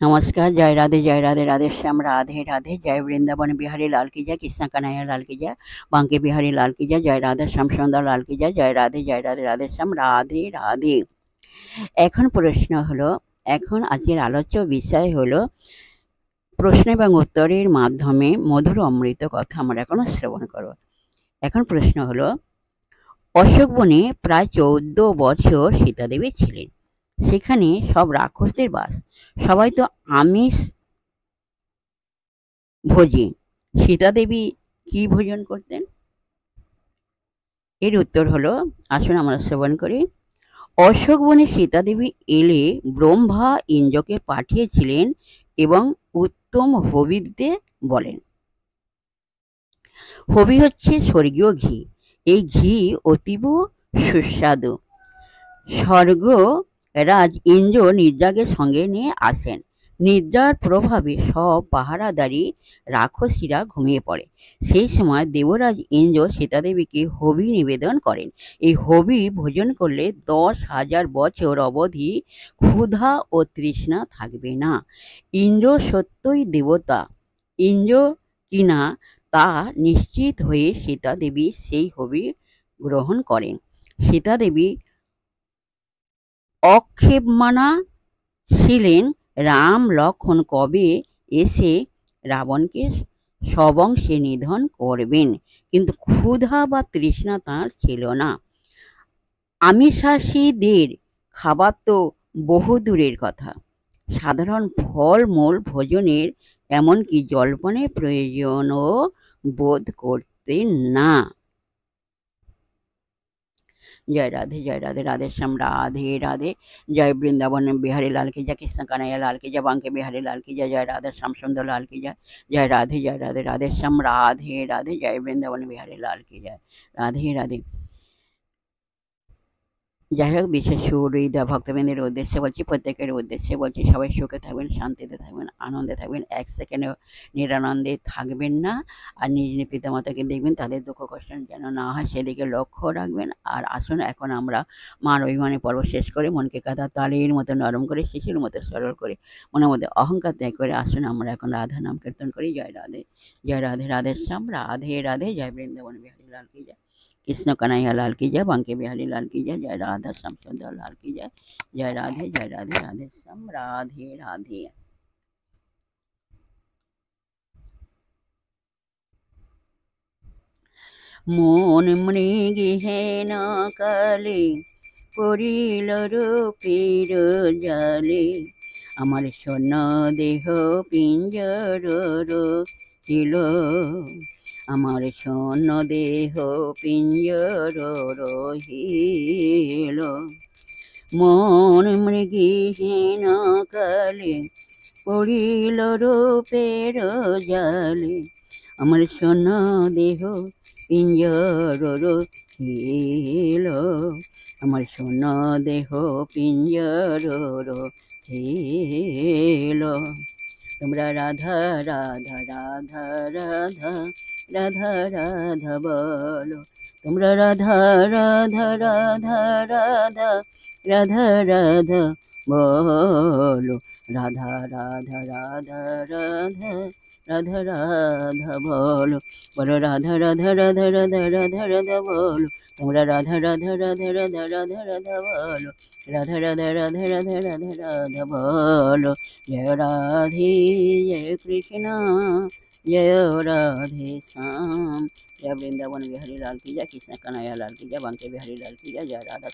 नमस्कार। जय राधे राधे श्याम राधे राधे। जय वृंदावन बिहारी लाल की जय, कृष्ण कन्हैया लाल की जय, बांके बिहारी लाल की जय, जय राधे श्याम सुंदर लाल की जय, जय राधे राधे श्याम राधे राधे। এখন প্রশ্ন হলো, এখন আজকের আলোচ্য বিষয় হলো প্রশ্ন এবং উত্তরের মাধ্যমে মধুর অমৃত কথা আমরা এখন শ্রবণ করব। এখন প্রশ্ন হলো, অশোক বনে প্রায় 14 বছর সীতাদেবী ছিলেন। সেখানে সব রাক্ষসদের বাস। সবাই তো আমিষ ভোজি। সীতাদেবী কি ভোজন করতেন? এর উত্তর হলো, আসুন আমরা শ্রবণ করি। অশোক বনে সীতাদেবী এলে ব্রহ্মা ইন্দ্রকে পাঠিয়েছিলেন এবং উত্তম হবি দিতে বলেন। হবি হচ্ছে স্বর্গীয় ঘি। এই ঘি অতীব সুস্বাদু। স্বর্গ রাজ ইন্দ্র নিদ্রাকে সঙ্গে নিয়ে আসেন। নিদ্রার প্রভাবে সব পাহারাদারি রাক্ষসীরা ঘুমিয়ে পড়ে। সেই সময় দেবরাজ ইন্দ্র সীতাদেবীকে হবি নিবেদন করেন। এই হবি ভোজন করলে 10,000 বছর অবধি ক্ষুধা ও তৃষ্ণা থাকবে না। ইন্দ্র সত্যই দেবতা, ইন্দ্র কিনা তা নিশ্চিত হয়ে সীতাদেবী সেই হবি গ্রহণ করেন। সীতাদেবী অক্ষেপমানা ছিলেন। রাম লক্ষ্মণ কবে এসে রাবণকে সবংশে নিধন করবেন, কিন্তু ক্ষুধা বা তৃষ্ণা তাঁর ছিল না। আমিষাশীদের খাবার তো বহু দূরের কথা, সাধারণ ফলমূল ভোজনের এমনকি জলপানের প্রয়োজনও বোধ করতেন না। जय राधे राधे श्याम राधे राधे। जय वृंदावन बिहारी लाल की जय, कृष्ण कन्हैया लाल की जय, बांके बिहारी लाल की जय, जय राधे श्याम सुंदर लाल की जय, जय राधे राधे श्याम राधे राधे। जय वृंदावन बिहारी लाल की जय। राधे राधे। যাই হোক, বিশেষ সুহৃদয় ভক্তবৃন্দের উদ্দেশ্যে বলছি, প্রত্যেকের উদ্দেশ্যে বলছি, সবাই সুখে থাকবেন, শান্তিতে থাকবেন, আনন্দে থাকবেন, এক সেকেন্ডেও নিরানন্দে থাকবেন না। আর নিজ নিজ পিতামাতাকে দেখবেন, তাদের দুঃখ কষ্ট যেন না হয় সেদিকে লক্ষ্য রাখবেন। আর আসুন, এখন আমরা মার অভিমানী পর্ব শেষ করে মনকে কাদা তালের মতো নরম করে, শিশুর মতো সরল করে, মনের মধ্যে অহংকার ত্যাগ করে আসুন আমরা এখন রাধা নাম কীর্তন করি। জয় রাধে রাধে শ্যাম রাধে রাধে। জয় বৃন্দাবন বিহারী লাল की जय, कृष्ण कन्हैया लाल की जय, बांके बिहारी लाल की जय, जय राधा श्याम सुंदर लाल की जय, जय राधे राधे श्याम राधे राधे। মন মৃগহীন কালে পড়িল রূপের জালে, আমার শূন্য দেহ পিঞ্জর রহিল, আমার শূন্য দেহ পিঞ্জর রহিল। মন মৃগহীন কালে পড়িল রূপের জালে, আমার শূন্য দেহ পিঞ্জর রহিল, আমার শূন্য দেহ পিঞ্জর রহিল। তোমরা রাধা রাধা রাধা রাধা রাধা রাধা বলো, তোমরা রাধা রাধা রাধা রাধা রাধা রাধা বলো, রাধা রাধা রাধা রাধা রাধা রাধা বলো, বলো রাধা রাধা রাধা রাধা রাধা রাধা বলো, তোমরা রাধা রাধা রাধা রাধা রাধা রাধা বলো, রাধা রাধা রাধা রাধা রাধা রাধা বলো। जय राधे जय कृष्ण जय राधे श्याम। जय वृंदावन बिहारी लाल की जय, कृष्ण कन्हैया लाल की जय, बांके बिहारी लाल की जय, जय राधा